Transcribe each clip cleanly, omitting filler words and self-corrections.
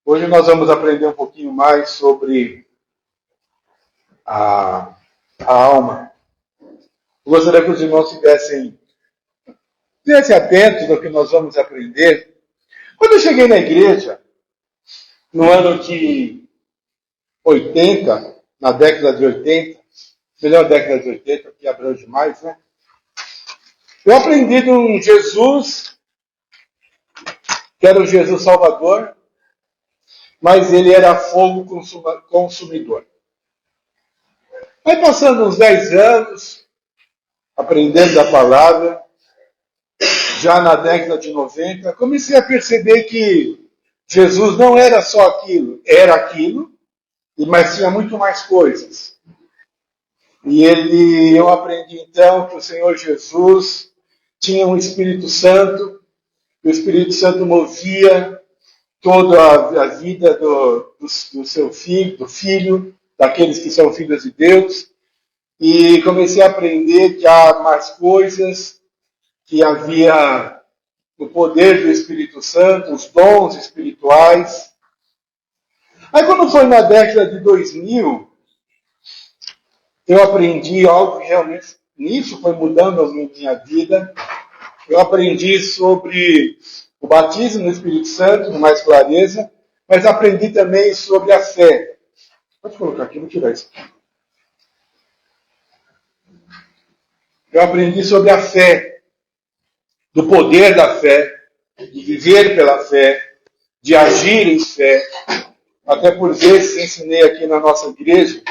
Hoje nós vamos aprender um pouquinho mais sobre a alma. Eu gostaria que os irmãos estivessem atentos ao que nós vamos aprender. Quando eu cheguei na igreja, no ano de 80, na década de 80, melhor década de 80, que abrange mais, né? Eu aprendi de um Jesus, que era o Jesus Salvador, mas ele era fogo consumidor. Aí passando uns 10 anos, aprendendo a palavra, já na década de 90, comecei a perceber que Jesus não era só aquilo, era aquilo, mas tinha muito mais coisas. E eu aprendi então que o Senhor Jesus tinha um Espírito Santo, o Espírito Santo movia toda a vida do seu filho, do filho, daqueles que são filhos de Deus, e comecei a aprender que há mais coisas, que havia o poder do Espírito Santo, os dons espirituais. Aí quando foi na década de 2000, eu aprendi algo que realmente, nisso foi mudando a minha vida. Eu aprendi sobre o batismo no Espírito Santo, com mais clareza, mas aprendi também sobre a fé. Pode colocar aqui, vou tirar isso. Eu aprendi sobre a fé, do poder da fé, de viver pela fé, de agir em fé. Até por vezes ensinei aqui na nossa igreja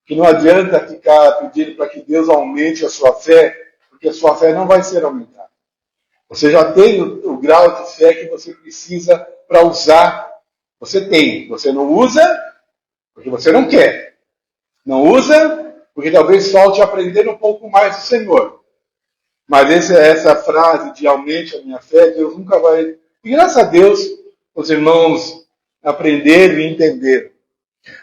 que não adianta ficar pedindo para que Deus aumente a sua fé, porque a sua fé não vai ser aumentada. Você já tem o grau de fé que você precisa para usar. Você tem. Você não usa porque você não quer. Não usa porque talvez falte aprender um pouco mais do Senhor. Mas essa frase de aumente a minha fé, Deus nunca vai... E graças a Deus, os irmãos aprenderam e entenderam.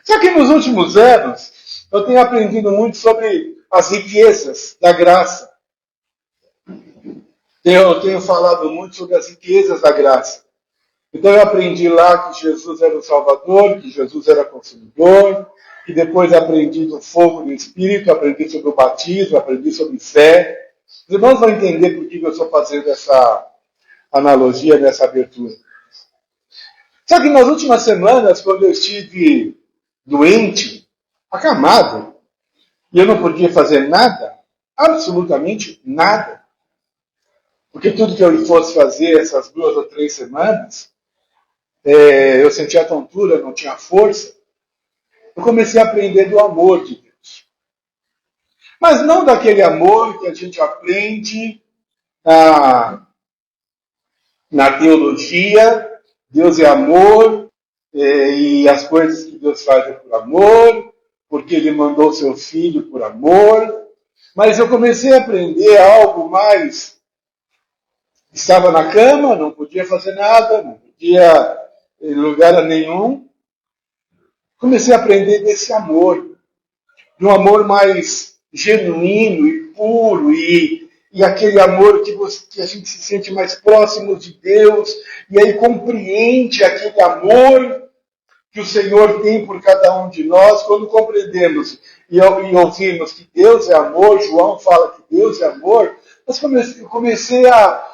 Só que nos últimos anos, eu tenho aprendido muito sobre as riquezas da graça. Eu tenho falado muito sobre as riquezas da graça. Então eu aprendi lá que Jesus era o Salvador, que Jesus era consumidor, que depois aprendi do fogo do Espírito, aprendi sobre o batismo, aprendi sobre fé. Os irmãos vão entender por que eu estou fazendo essa analogia, nessa abertura. Só que nas últimas semanas, quando eu estive doente, acamado, e eu não podia fazer nada, absolutamente nada, porque tudo que eu fosse fazer essas 2 ou 3 semanas, eu sentia tontura, não tinha força, eu comecei a aprender do amor de Deus. Mas não daquele amor que a gente aprende na teologia, Deus é amor, e as coisas que Deus faz é por amor, porque Ele mandou seu Filho por amor. Mas eu comecei a aprender algo mais. Estava na cama, não podia fazer nada, não podia ir em lugar nenhum. Comecei a aprender desse amor, de um amor mais genuíno e puro, e aquele amor que a gente se sente mais próximo de Deus, e aí compreende aquele amor que o Senhor tem por cada um de nós. Quando compreendemos e ouvimos que Deus é amor, João fala que Deus é amor, mas comecei a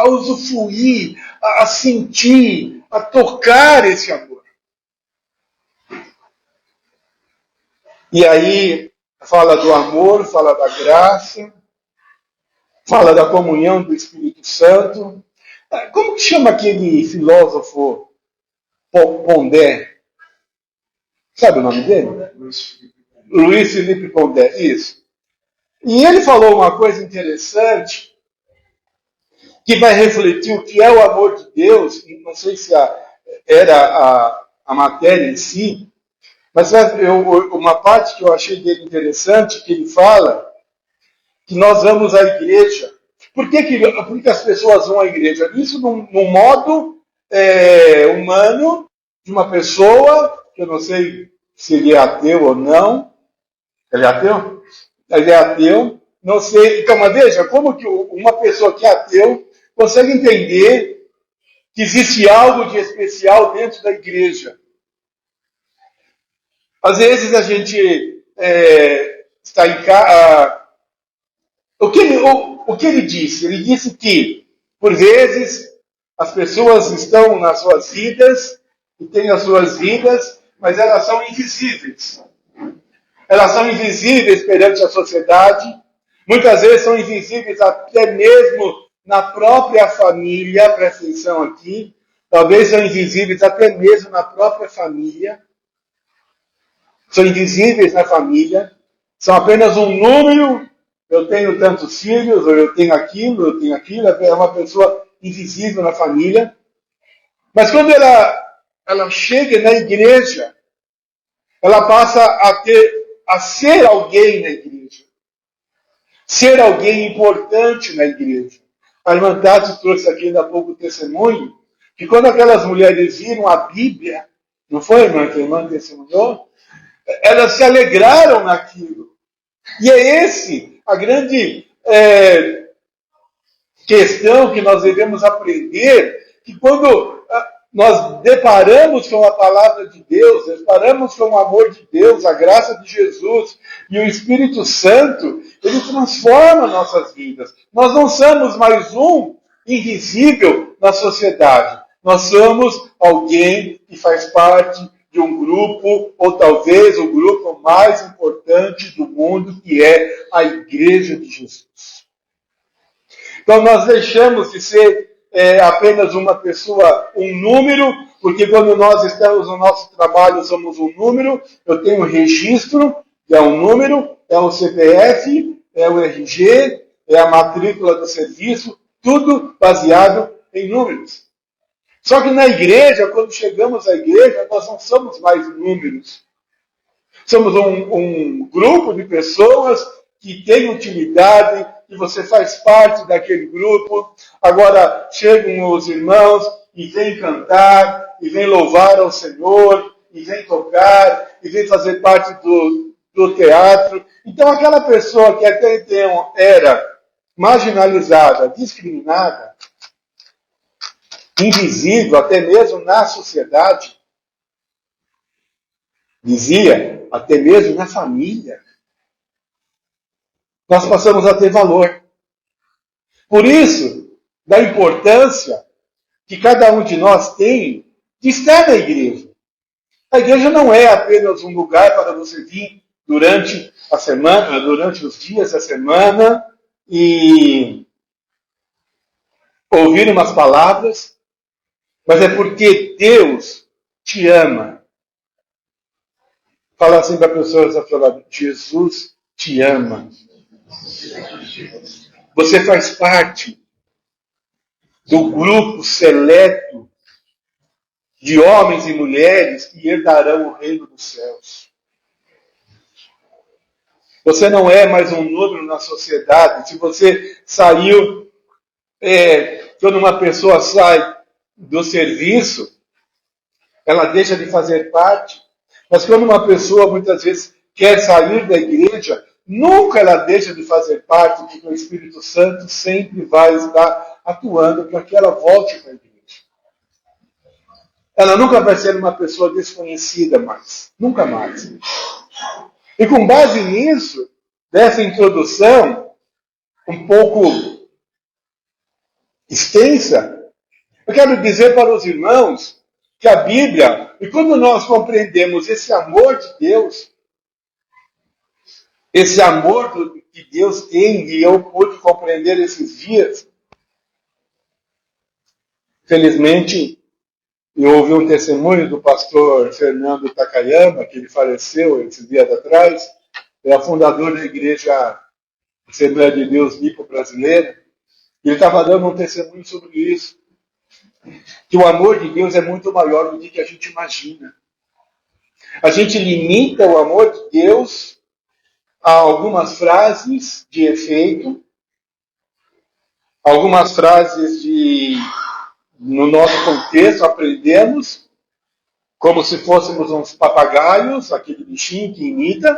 usufruir, a sentir, a tocar esse amor. E aí fala do amor, fala da graça, fala da comunhão do Espírito Santo. Como que chama aquele filósofo Pondé? Sabe o nome dele? Luiz Felipe Pondé, isso. E ele falou uma coisa interessante, que vai refletir o que é o amor de Deus. Não sei se era a matéria em si, mas uma parte que eu achei dele interessante, que ele fala que nós vamos à igreja. Por que as pessoas vão à igreja? Isso num modo humano, de uma pessoa, que eu não sei se ele é ateu ou não. Ele é ateu? Ele é ateu. Não sei. Então, mas veja, como que uma pessoa que é ateu consegue entender que existe algo de especial dentro da igreja. Às vezes a gente está em casa. O que ele disse? Ele disse que, por vezes, as pessoas estão nas suas vidas e têm as suas vidas, mas elas são invisíveis. Elas são invisíveis perante a sociedade. Muitas vezes são invisíveis até mesmo na própria família. Presta atenção aqui. Talvez são invisíveis até mesmo na própria família. São invisíveis na família. São apenas um número. Eu tenho tantos filhos, ou eu tenho aquilo. É uma pessoa invisível na família. Mas quando ela chega na igreja, ela passa a ser alguém na igreja. Ser alguém importante na igreja. A irmã Tati trouxe aqui ainda há pouco testemunho, que quando aquelas mulheres viram a Bíblia, não foi, irmã, que a irmã testemunhou? Elas se alegraram naquilo. E é esse a grande questão que nós devemos aprender, que quando nós deparamos com a palavra de Deus, deparamos com o amor de Deus, a graça de Jesus e o Espírito Santo, ele transforma nossas vidas. Nós não somos mais um invisível na sociedade. Nós somos alguém que faz parte de um grupo, ou talvez o grupo mais importante do mundo, que é a Igreja de Jesus. Então nós deixamos de ser apenas uma pessoa, um número, porque quando nós estamos no nosso trabalho somos um número. Eu tenho um registro, que é um número, é o CPF, é o RG, é a matrícula do serviço, tudo baseado em números. Só que na igreja, quando chegamos à igreja, nós não somos mais números. Somos um grupo de pessoas que tem utilidade, que você faz parte daquele grupo. Agora chegam os irmãos e vêm cantar, e vêm louvar ao Senhor, e vêm tocar, e vêm fazer parte do teatro. Então aquela pessoa que até então era marginalizada, discriminada, invisível até mesmo na sociedade, dizia, até mesmo na família, nós passamos a ter valor. Por isso, da importância que cada um de nós tem de estar na igreja. A igreja não é apenas um lugar para você vir durante a semana, durante os dias da semana e ouvir umas palavras, mas é porque Deus te ama. Fala assim para a pessoa que está falando, Jesus te ama. Você faz parte do grupo seleto de homens e mulheres que herdarão o reino dos céus. Você não é mais um número na sociedade. Se você saiu, quando uma pessoa sai do serviço, ela deixa de fazer parte. Mas quando uma pessoa muitas vezes quer sair da igreja, nunca ela deixa de fazer parte, porque o Espírito Santo sempre vai estar atuando para que ela volte para a igreja. Ela nunca vai ser uma pessoa desconhecida mais. Nunca mais. E com base nisso, dessa introdução, um pouco extensa, eu quero dizer para os irmãos que a Bíblia, e quando nós compreendemos esse amor de Deus, esse amor que Deus tem, e eu pude compreender esses dias, felizmente, eu ouvi um testemunho do pastor Fernando Takayama, que ele faleceu esses dias atrás, é o fundador da Igreja Assembleia de Deus Nipo-Brasileira, e ele estava dando um testemunho sobre isso, que o amor de Deus é muito maior do que a gente imagina. A gente limita o amor de Deus a algumas frases de efeito, algumas frases no nosso contexto, aprendemos, como se fôssemos uns papagaios, aquele bichinho que imita,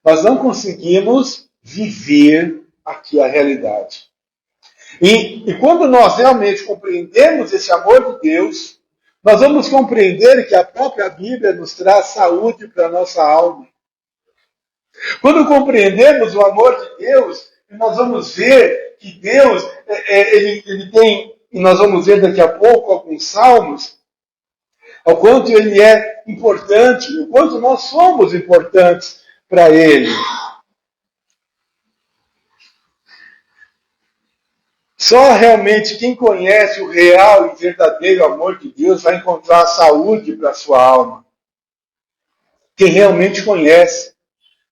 mas não conseguimos viver aqui a realidade. E quando nós realmente compreendemos esse amor de Deus, nós vamos compreender que a própria Bíblia nos traz saúde para a nossa alma. Quando compreendemos o amor de Deus, nós vamos ver que Deus, ele tem, e nós vamos ver daqui a pouco alguns salmos, o quanto ele é importante, o quanto nós somos importantes para ele. Só realmente quem conhece o real e verdadeiro amor de Deus vai encontrar saúde para a sua alma. Quem realmente conhece,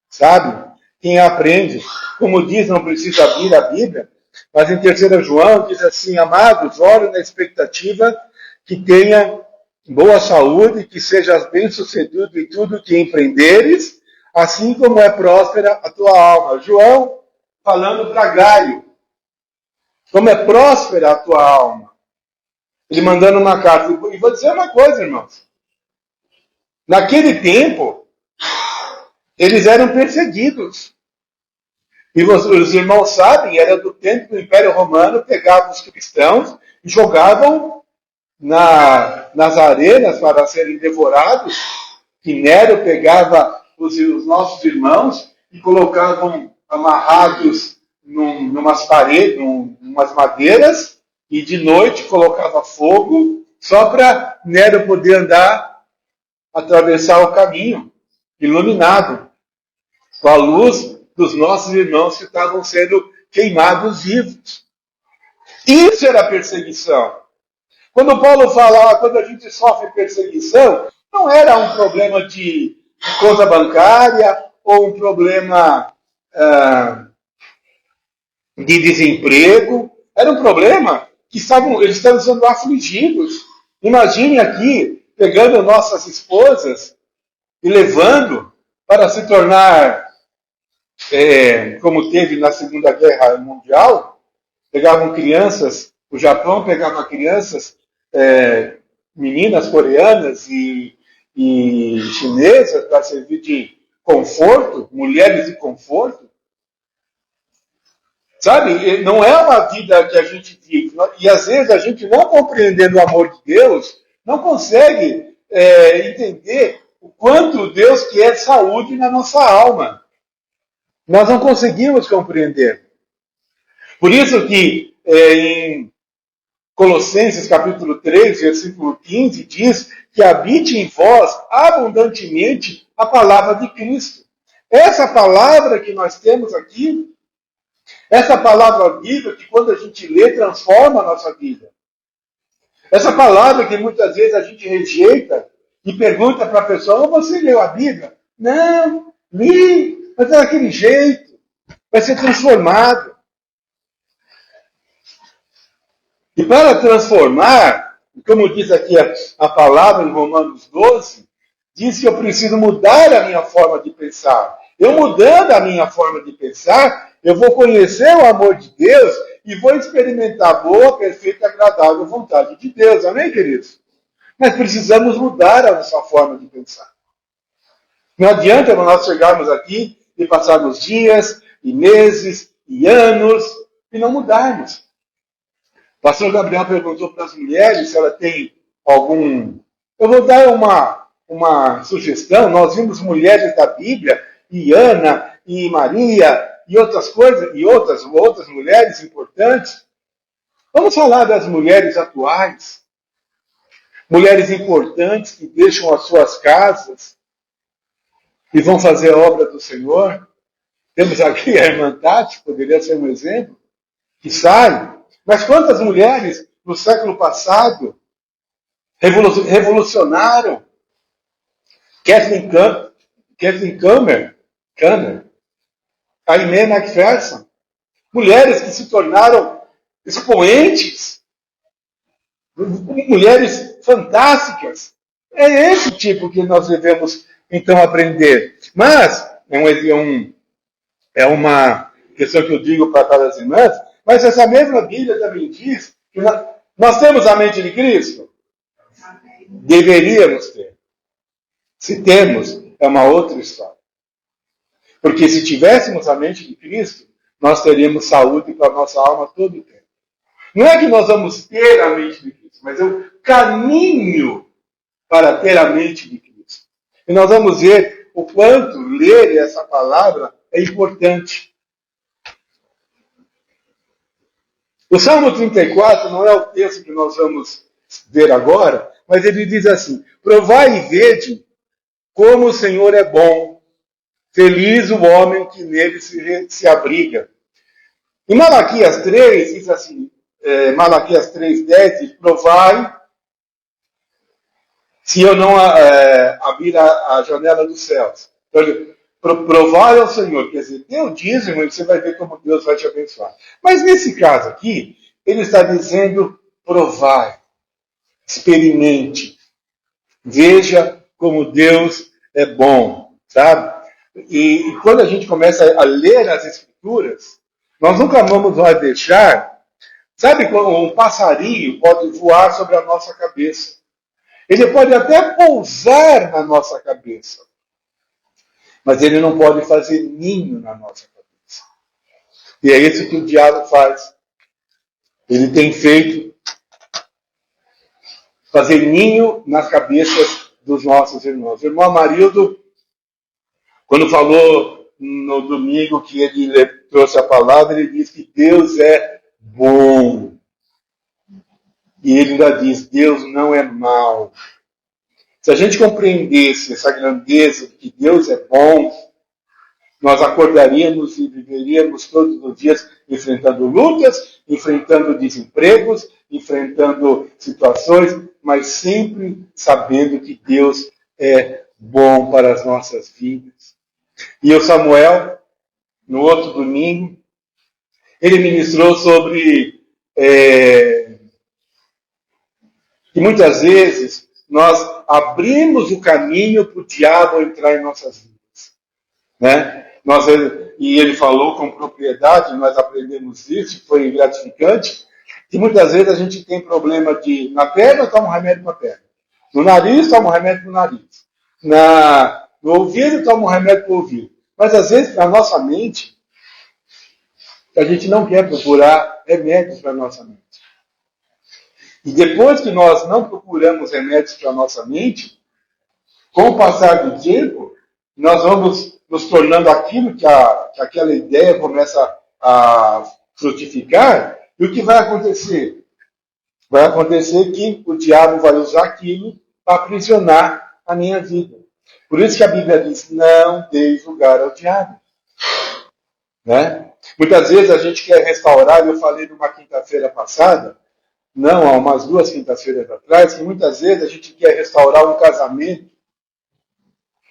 sabe? Quem aprende. Como diz, não precisa abrir a Bíblia, mas em 3 João diz assim: amados, ore na expectativa que tenha boa saúde, que sejas bem-sucedido em tudo que empreenderes, assim como é próspera a tua alma. João falando para Gaio. Como é próspera a tua alma. Ele mandando uma carta. E vou dizer uma coisa, irmãos. Naquele tempo, eles eram perseguidos. E os irmãos sabem, era do tempo do Império Romano, pegavam os cristãos e jogavam nas arenas para serem devorados. Que Nero pegava os nossos irmãos e colocavam amarrados numas paredes, numas madeiras, e de noite colocava fogo, só para Nero poder andar, atravessar o caminho, iluminado, com a luz dos nossos irmãos que estavam sendo queimados vivos. Isso era perseguição. Quando Paulo fala, quando a gente sofre perseguição, não era um problema de conta bancária, ou um problema de desemprego, era um problema que eles estavam sendo afligidos. Imagine aqui, pegando nossas esposas e levando para se tornar, como teve na Segunda Guerra Mundial, pegavam crianças, o Japão pegava crianças, meninas coreanas e chinesas para servir de conforto, mulheres de conforto. Sabe, não é uma vida que a gente vive. E às vezes a gente, não compreendendo o amor de Deus, não consegue entender o quanto Deus quer saúde na nossa alma. Nós não conseguimos compreender. Por isso que em Colossenses capítulo 3, versículo 15, diz que habite em vós abundantemente a palavra de Cristo. Essa palavra que nós temos aqui, essa palavra viva que quando a gente lê, transforma a nossa vida. Essa palavra que muitas vezes a gente rejeita e pergunta para a pessoa: você leu a Bíblia? Não, li, mas é daquele jeito. Vai ser transformado. E para transformar, como diz aqui a palavra em Romanos 12, diz que eu preciso mudar a minha forma de pensar. Eu mudando a minha forma de pensar, eu vou conhecer o amor de Deus e vou experimentar a boa, perfeita e agradável vontade de Deus. Amém, queridos? Mas precisamos mudar a nossa forma de pensar. Não adianta nós chegarmos aqui e passarmos dias, e meses, e anos, e não mudarmos. O pastor Gabriel perguntou para as mulheres se ela tem algum... Eu vou dar uma sugestão. Nós vimos mulheres da Bíblia, e Ana, e Maria, e outras coisas, e outras mulheres importantes. Vamos falar das mulheres atuais. Mulheres importantes que deixam as suas casas e vão fazer a obra do Senhor. Temos aqui a irmã Tati, poderia ser um exemplo, que sai. Mas quantas mulheres no século passado revolucionaram? Kathleen Kammer, Aimee McPherson, mulheres que se tornaram expoentes, mulheres fantásticas. É esse tipo que nós devemos, então, aprender. Mas, é uma questão que eu digo para cada irmãs, mas essa mesma Bíblia também diz que nós temos a mente de Cristo? Deveríamos ter. Se temos, é uma outra história. Porque se tivéssemos a mente de Cristo, nós teríamos saúde para a nossa alma todo o tempo. Não é que nós vamos ter a mente de Cristo, mas é o caminho para ter a mente de Cristo. E nós vamos ver o quanto ler essa palavra é importante. O Salmo 34 não é o texto que nós vamos ver agora, mas ele diz assim: provai e vede como o Senhor é bom, feliz o homem que nele se abriga. Em Malaquias 3, diz assim, Malaquias 3:10, diz, provai se eu não abrir a janela dos céus. Então, provai ao Senhor, quer dizer, dê o dízimo e você vai ver como Deus vai te abençoar. Mas nesse caso aqui, ele está dizendo, provai, experimente, veja como Deus é bom, sabe? E quando a gente começa a ler as Escrituras, nós nunca vamos deixar, sabe, quando um passarinho pode voar sobre a nossa cabeça. Ele pode até pousar na nossa cabeça, mas ele não pode fazer ninho na nossa cabeça. E é isso que o diabo faz. Ele tem feito fazer ninho nas cabeças dos nossos irmãos. O irmão Amarildo, quando falou no domingo que ele trouxe a palavra, ele disse que Deus é bom. E ele ainda diz, Deus não é mau. Se a gente compreendesse essa grandeza de que Deus é bom, nós acordaríamos e viveríamos todos os dias enfrentando lutas, enfrentando desempregos, enfrentando situações, mas sempre sabendo que Deus é bom para as nossas vidas. E o Samuel, no outro domingo, ele ministrou sobre que muitas vezes nós abrimos o caminho para o diabo entrar em nossas vidas. Né? E ele falou com propriedade, nós aprendemos isso, foi gratificante, que muitas vezes a gente tem problema na perna, toma um remédio para a perna. No nariz, toma um remédio para o nariz. No ouvido, toma um remédio para o ouvido. Mas às vezes, na nossa mente, a gente não quer procurar remédios para a nossa mente. E depois que nós não procuramos remédios para a nossa mente, com o passar do tempo, nós vamos nos tornando aquilo que aquela ideia começa a frutificar. E o que vai acontecer? Vai acontecer que o diabo vai usar aquilo para aprisionar a minha vida. Por isso que a Bíblia diz, não deis lugar ao diabo. Né? Muitas vezes a gente quer restaurar, eu falei numa quinta-feira passada, não, há umas 2 quintas-feiras atrás, que muitas vezes a gente quer restaurar um casamento,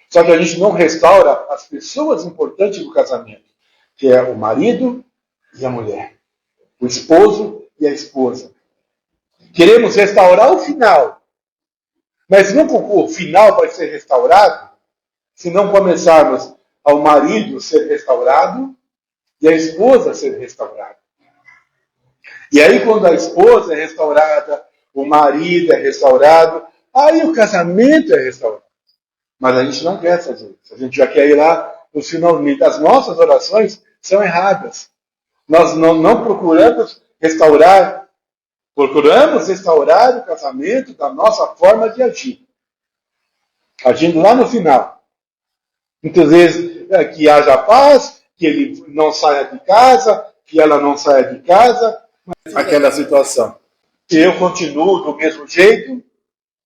só que a gente não restaura as pessoas importantes do casamento, que é o marido e a mulher, o esposo e a esposa. Queremos restaurar o final, mas nunca o final vai ser restaurado se não começarmos ao marido ser restaurado e a esposa ser restaurada. E aí quando a esposa é restaurada, o marido é restaurado, aí o casamento é restaurado. Mas a gente não quer fazer isso. A gente já quer ir lá no finalmente. As nossas orações são erradas. Nós não procuramos restaurar o casamento da nossa forma de agir. Agindo lá no final. Muitas vezes que haja paz, que ele não saia de casa, que ela não saia de casa, aquela situação. Eu continuo do mesmo jeito,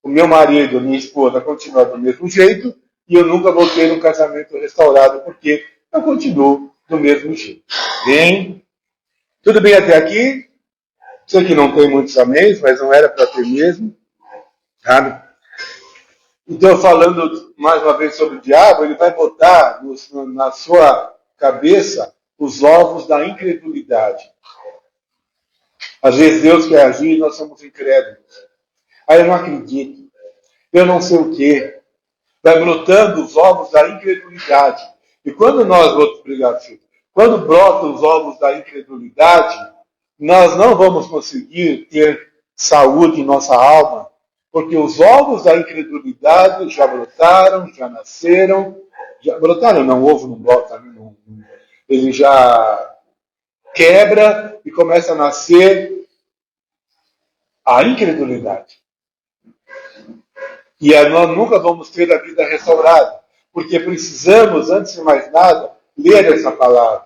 o meu marido, minha esposa continuam do mesmo jeito, e eu nunca vou ter um casamento restaurado, porque eu continuo do mesmo jeito. Bem, tudo bem até aqui? Sei que não tem muitos améns, mas não era para ter mesmo. Sabe? Então, falando mais uma vez sobre o diabo, ele vai botar na sua cabeça os ovos da incredulidade. Às vezes Deus quer agir e nós somos incrédulos. Aí eu não acredito. Eu não sei o quê. Vai brotando os ovos da incredulidade. E quando quando brotam os ovos da incredulidade, nós não vamos conseguir ter saúde em nossa alma, porque os ovos da incredulidade já brotaram, já nasceram. Já brotaram, não, o ovo não brota, ele já quebra e começa a nascer a incredulidade. E nós nunca vamos ter a vida restaurada, porque precisamos, antes de mais nada, ler essa palavra,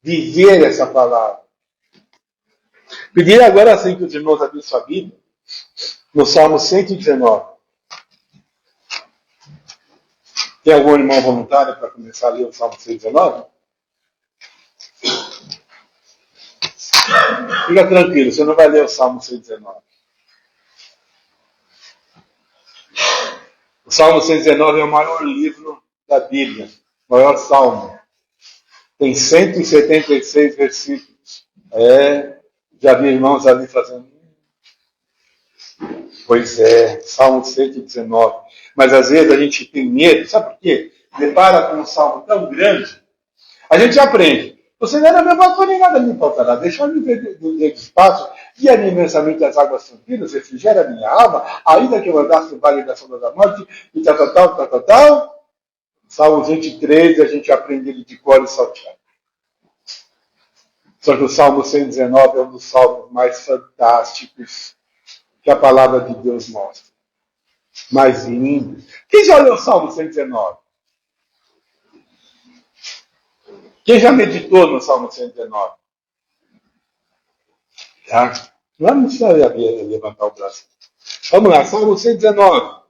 viver essa palavra. Pedir agora sim que os irmãos abrem sua Bíblia, no Salmo 119. Tem algum irmão voluntário para começar a ler o Salmo 119? Fica tranquilo, você não vai ler o Salmo 119. O Salmo 119 é o maior livro da Bíblia, o maior salmo. Tem 176 versículos. Já vi irmãos ali fazendo. Pois é, Salmo 119. Mas às vezes a gente tem medo, sabe por quê? Depara com um salmo tão grande, a gente aprende. Você não era meu pastor, nem nada me faltará. Deixa-me viver do espaço, guia-me imensamente as águas tranquilas, refrigera a minha alma, ainda que eu andasse no vale da sombra da morte, e tal. Salmo 23, a gente aprende ele de cor e salteado. Só que o Salmo 119 é um dos salmos mais fantásticos que a palavra de Deus mostra. Mais lindo. Quem já leu o Salmo 119? Quem já meditou no Salmo 119? Tá? Não precisa levantar o braço. Vamos lá, Salmo 119.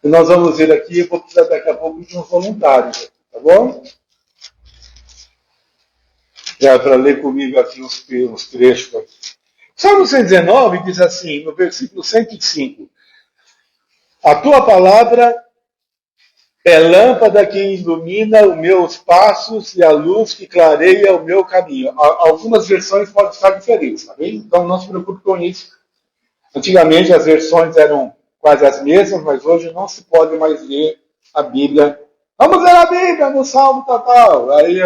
E nós vamos ver aqui, eu vou precisar daqui a pouco de um voluntário, tá bom? Para ler comigo aqui uns trechos. Aqui. Salmo 119 diz assim, no versículo 105. A tua palavra é lâmpada que ilumina os meus passos e a luz que clareia o meu caminho. Algumas versões podem estar diferentes, tá bem? Então não se preocupe com isso. Antigamente as versões eram quase as mesmas, mas hoje não se pode mais ler a Bíblia. Vamos ler a Bíblia no Salmo tal. Aí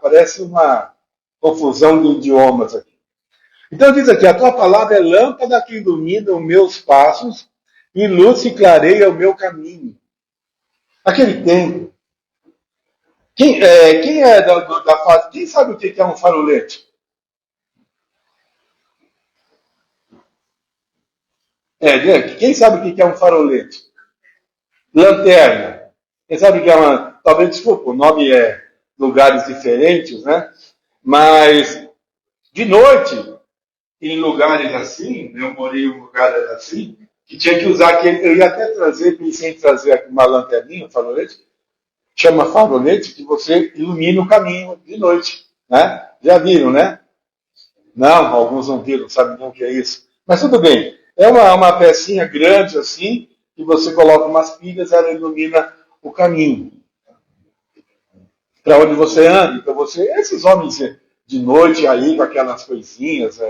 parece uma confusão de idiomas aqui. Então diz aqui, a tua palavra é lâmpada que ilumina os meus passos e luz que clareia o meu caminho. Aquele tempo. Quem é da fase? Quem sabe o que é um farolete? Quem sabe o que é um farolete? Lanterna. Quem sabe o que é uma. Talvez, desculpa, o nome é lugares diferentes, né? Mas, de noite, em lugares assim, eu morei em um lugar assim, que tinha que usar aquele. Eu ia até pensei em trazer uma lanterninha, um farolete, chama farolete, que você ilumina o caminho de noite. Né? Já viram, né? Não, alguns não viram, sabem nem o que é isso. Mas tudo bem. É uma pecinha grande assim, que você coloca umas pilhas, ela ilumina o caminho. Para onde você anda. Então esses homens de noite aí, com aquelas coisinhas,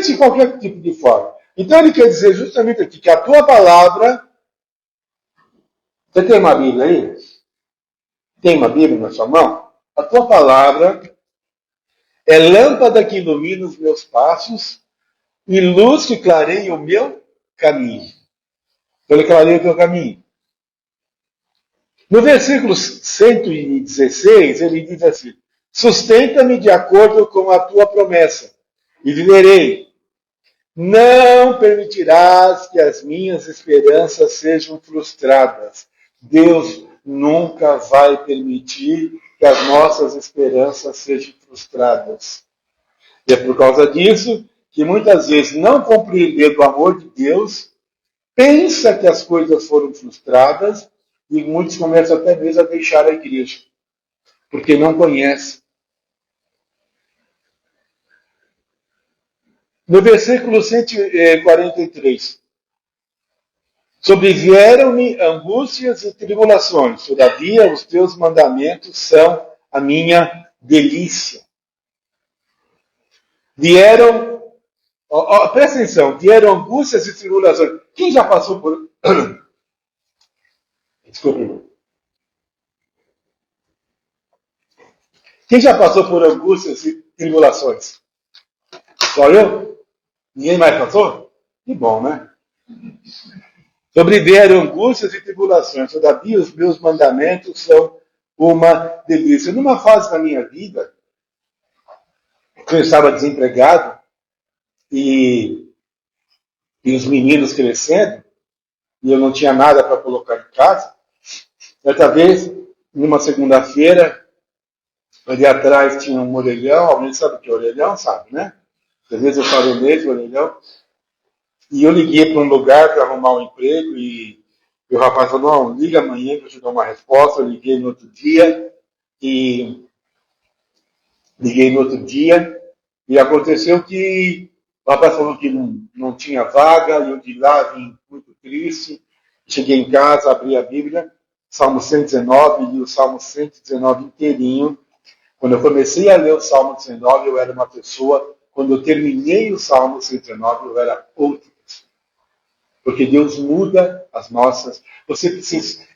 de qualquer tipo de forma. Então ele quer dizer justamente aqui que a tua palavra. Você tem uma Bíblia aí? Tem uma Bíblia na sua mão? A tua palavra é lâmpada que ilumina os meus passos e luz que clareia o meu caminho. Então ele clareia o teu caminho. No versículo 116, ele diz assim, sustenta-me de acordo com a tua promessa e viverei. Não permitirás que as minhas esperanças sejam frustradas. Deus nunca vai permitir que as nossas esperanças sejam frustradas. E é por causa disso que muitas vezes, não compreendendo o amor de Deus, pensa que as coisas foram frustradas e muitos começam até mesmo a deixar a igreja, porque não conhecem. No versículo 143, sobrevieram-me angústias e tribulações, todavia os teus mandamentos são a minha delícia. Presta atenção, vieram angústias e tribulações. Quem já passou por... Desculpe. Quem já passou por angústias e tribulações? Só eu? Ninguém mais passou? Que bom, né? Sobrevieram angústias e tribulações, todavia os meus mandamentos são uma delícia. Numa fase da minha vida, eu estava desempregado e e os meninos crescendo, e eu não tinha nada para colocar em casa. Outra vez, numa segunda-feira, ali atrás tinha um orelhão, alguém sabe o que é orelhão, sabe, né? Às vezes eu falo mesmo, orelhão. E eu liguei para um lugar para arrumar um emprego e o rapaz falou, não, liga amanhã que eu te dou uma resposta. Eu liguei no outro dia e aconteceu que o rapaz falou que não tinha vaga, e eu de lá vim muito triste. Cheguei em casa, abri a Bíblia, Salmo 119, e o Salmo 119 inteirinho. Quando eu comecei a ler o Salmo 119, eu era uma pessoa. Quando eu terminei o Salmo 119, eu era outra. Porque Deus muda as nossas. Você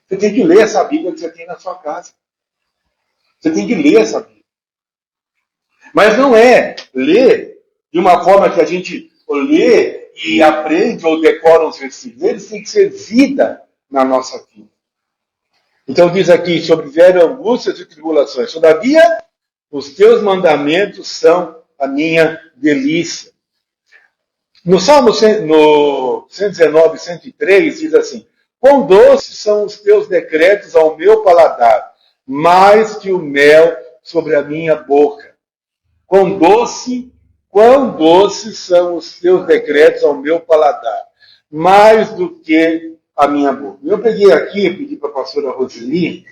tem que ler essa Bíblia que você tem na sua casa. Você tem que ler essa Bíblia. Mas não é ler de uma forma que a gente lê e aprende ou decora os versículos. Eles têm que ser vida na nossa vida. Então diz aqui, sobreviveram angústias e tribulações. Todavia, os teus mandamentos são a minha delícia. No Salmo no 119, 103, diz assim, quão doces são os teus decretos ao meu paladar, mais que o mel sobre a minha boca. Quão doces são os teus decretos ao meu paladar, mais do que a minha boca. Eu peguei aqui, pedi para a pastora Roseli,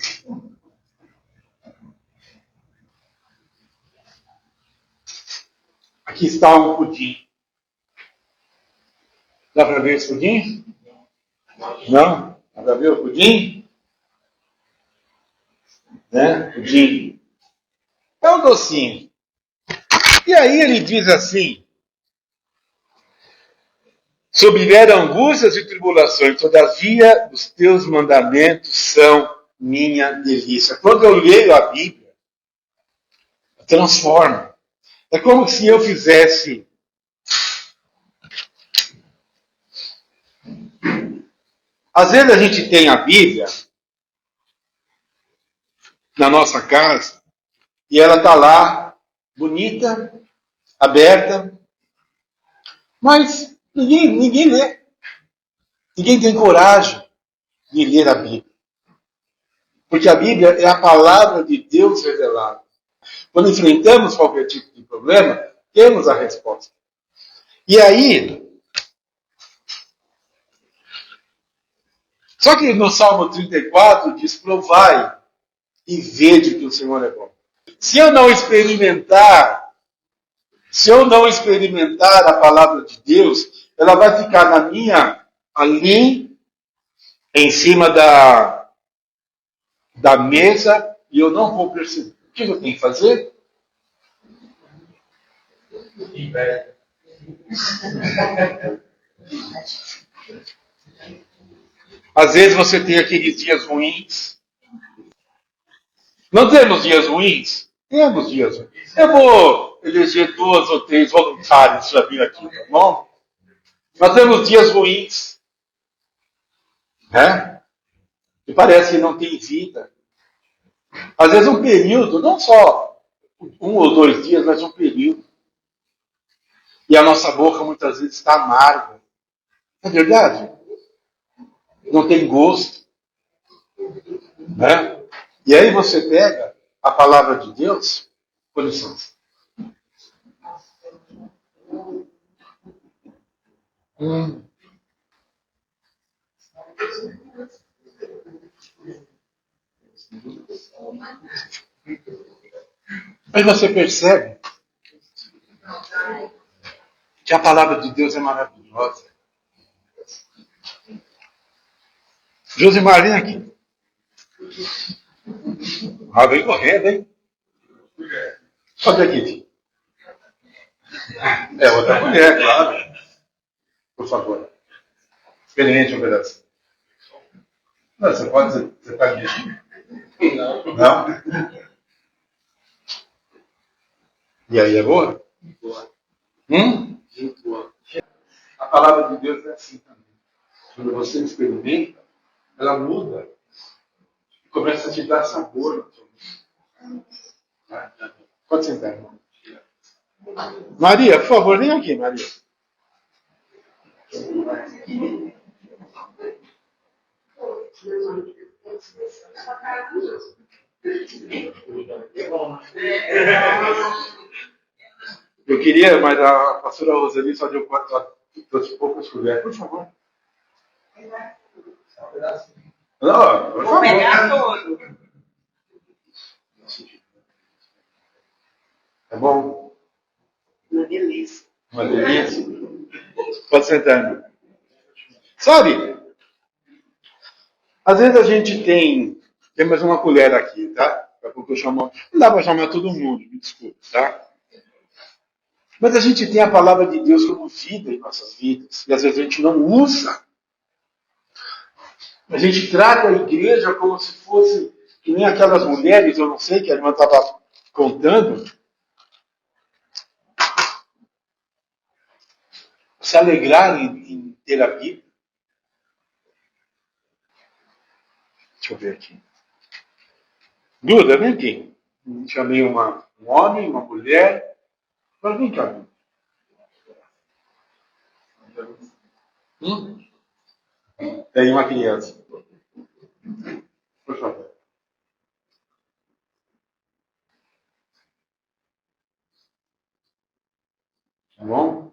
aqui está um pudim. Dá para ver esse pudim? Não? Dá para ver o pudim? Né? Pudim. É um docinho. E aí ele diz assim, sobrevieram angústias e tribulações, todavia os teus mandamentos são minha delícia. Quando eu leio a Bíblia, transforma. É como se eu fizesse. Às vezes a gente tem a Bíblia na nossa casa e ela está lá, bonita, aberta, mas ninguém lê. Ninguém tem coragem de ler a Bíblia. Porque a Bíblia é a palavra de Deus revelada. Quando enfrentamos qualquer tipo de problema, temos a resposta. E aí, só que no Salmo 34 diz, provai e vede que o Senhor é bom. Se eu não experimentar a palavra de Deus, ela vai ficar ali, em cima da mesa, e eu não vou perceber. O que eu tenho que fazer? Às vezes você tem aqueles dias ruins. Não temos dias ruins? Temos dias ruins. Eu vou eleger 2 ou 3 voluntários para vir aqui, tá bom? Nós temos dias ruins. Né? Que parece que não tem vida. Às vezes um período, não só 1 ou 2 dias, mas um período. E a nossa boca muitas vezes está amarga. Não é verdade? Não tem gosto. Né? E aí você pega a palavra de Deus, com licença. Aí você percebe que a palavra de Deus é maravilhosa. Josimar, vem aqui. Ah, vem correndo, hein? Sobe aqui, filho. É outra mulher, claro. Por favor. Experimente um pedaço. Não, você pode dizer, você está aqui. Não? E aí, é boa? Boa. Muito boa. A palavra de Deus é assim também. Quando você experimenta, ela muda. E começa a te dar sabor. Pode sentar, irmão. Maria, por favor, vem aqui, Maria. Eu queria, mas a pastora Roseli só deu trouxe poucas colheres. Por favor. Não, por Vou pegar favor. todo. Tá bom? Uma delícia. Uma delícia. Pode sentar, irmão. Sabe, às vezes a gente tem mais uma colher aqui, tá? Daqui a pouco eu chamo. Não dá para chamar todo mundo, me desculpe, tá? Mas a gente tem a palavra de Deus como vida em nossas vidas. E às vezes a gente não usa. A gente trata a igreja como se fosse que nem aquelas mulheres, eu não sei, que a irmã estava contando. Se alegrar em ter a Bíblia. Deixa eu ver aqui. Duda, vem aqui. Chamei um homem, uma mulher. Mas vem cá. Tem uma criança. Por favor. Tá bom?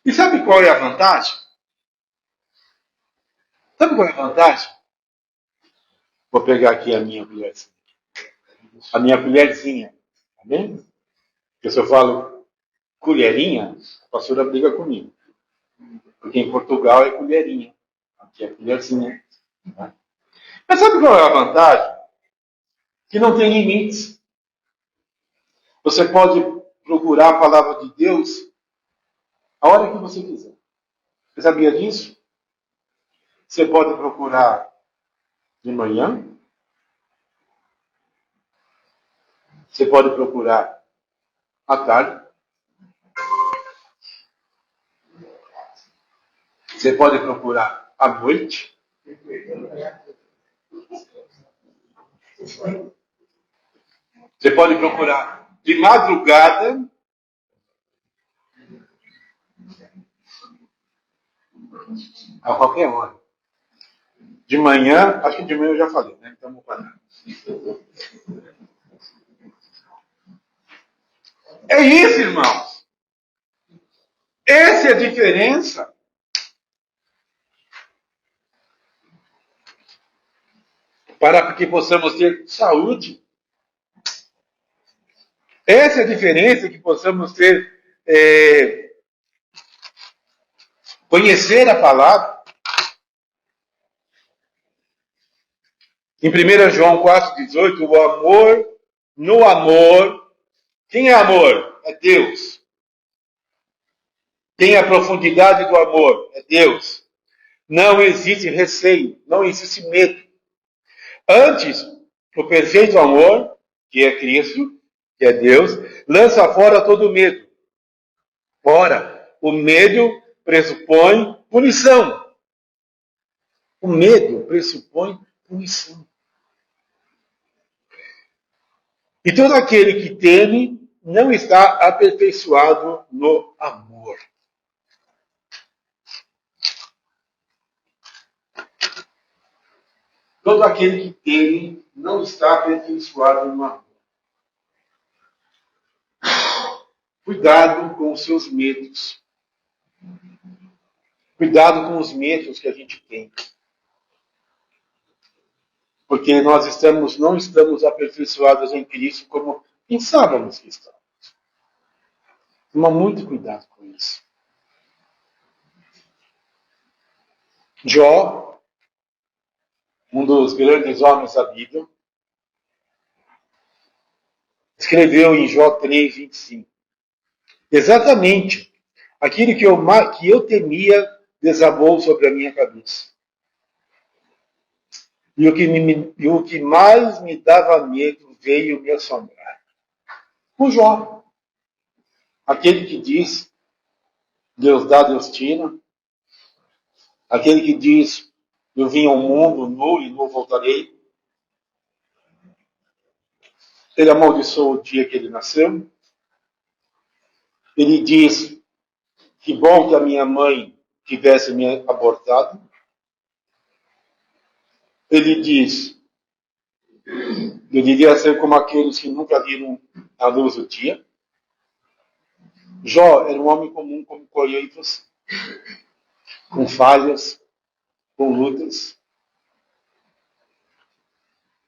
E sabe qual é a vantagem? Sabe qual é a vantagem? Vou pegar aqui a minha colherzinha. A minha colherzinha. Tá bem? Porque se eu falo colherinha, a pastora briga comigo. Porque em Portugal é colherinha. Aqui é colherzinha. Tá? Mas sabe qual é a vantagem? Que não tem limites. Você pode procurar a palavra de Deus a hora que você quiser. Você sabia disso? Você pode procurar de manhã. Você pode procurar à tarde. Você pode procurar à noite. Você pode procurar de madrugada. A qualquer hora. De manhã, acho que de manhã eu já falei, né? Então vou parar. É isso, irmãos. Essa é a diferença. Para que possamos ter saúde. Essa é a diferença que possamos ter, conhecer a palavra. Em 1 João 4,18, o amor, no amor, quem é amor? É Deus. Quem é a profundidade do amor? É Deus. Não existe receio, não existe medo. Antes, o perfeito amor, que é Cristo, que é Deus, lança fora todo medo. Ora, o medo pressupõe punição. O medo pressupõe punição. E todo aquele que teme não está aperfeiçoado no amor. Todo aquele que teme não está aperfeiçoado no amor. Cuidado com os seus medos. Cuidado com os medos que a gente tem. Porque nós não estamos aperfeiçoados em Cristo como pensávamos que estávamos. Toma muito cuidado com isso. Jó, um dos grandes homens da Bíblia, escreveu em Jó 3:25. Exatamente aquilo que eu temia desabou sobre a minha cabeça. E o que mais me dava medo veio me assombrar. O Jó, aquele que diz, Deus dá, Deus tira. Aquele que diz, Eu vim ao mundo nu e nu voltarei. Ele amaldiçoou o dia que ele nasceu. Ele diz: que bom que a minha mãe tivesse me abortado. Ele diz: eu devia ser como aqueles que nunca viram a luz do dia. Jó era um homem comum como eu e você, com falhas, com lutas.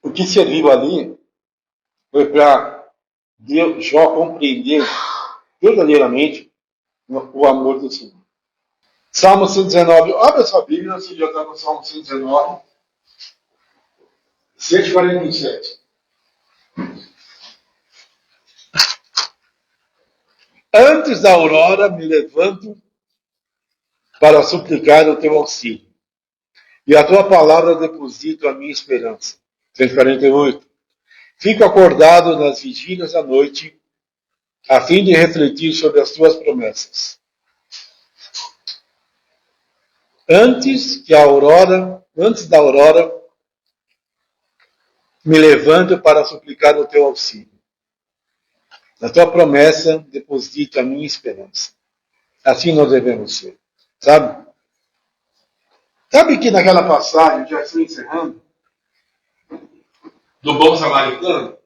O que serviu ali foi para Jó compreender verdadeiramente o amor do Senhor. Salmo 119. Abre a sua Bíblia, você já está no Salmo 119. 147. Antes da aurora me levanto para suplicar o teu auxílio. E a tua palavra deposito a minha esperança. 148. Fico acordado nas vigílias da noite, a fim de refletir sobre as tuas promessas. Antes da aurora, me levanto para suplicar o teu auxílio. Na tua promessa, deposito a minha esperança. Assim nós devemos ser. Sabe? Sabe que naquela passagem, já estou encerrando, do bom samaritano,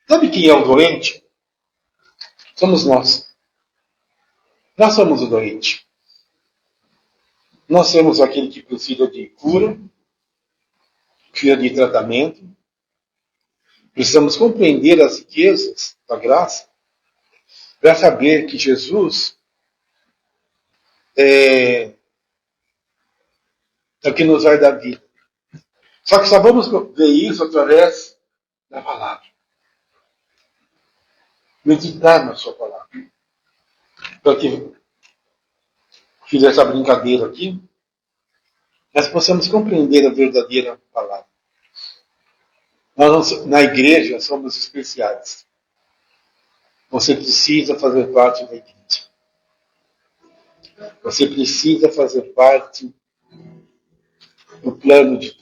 sabe quem é o doente? Somos nós. Nós somos o doente. Nós somos aquele que precisa de cura, precisa de tratamento. Precisamos compreender as riquezas da graça para saber que Jesus é o que nos vai dar vida. Só que só vamos ver isso através da palavra. Meditar na sua palavra. Para que fiz essa brincadeira aqui, nós possamos compreender a verdadeira palavra. Nós, na igreja, somos especiais. Você precisa fazer parte da igreja. Você precisa fazer parte do plano de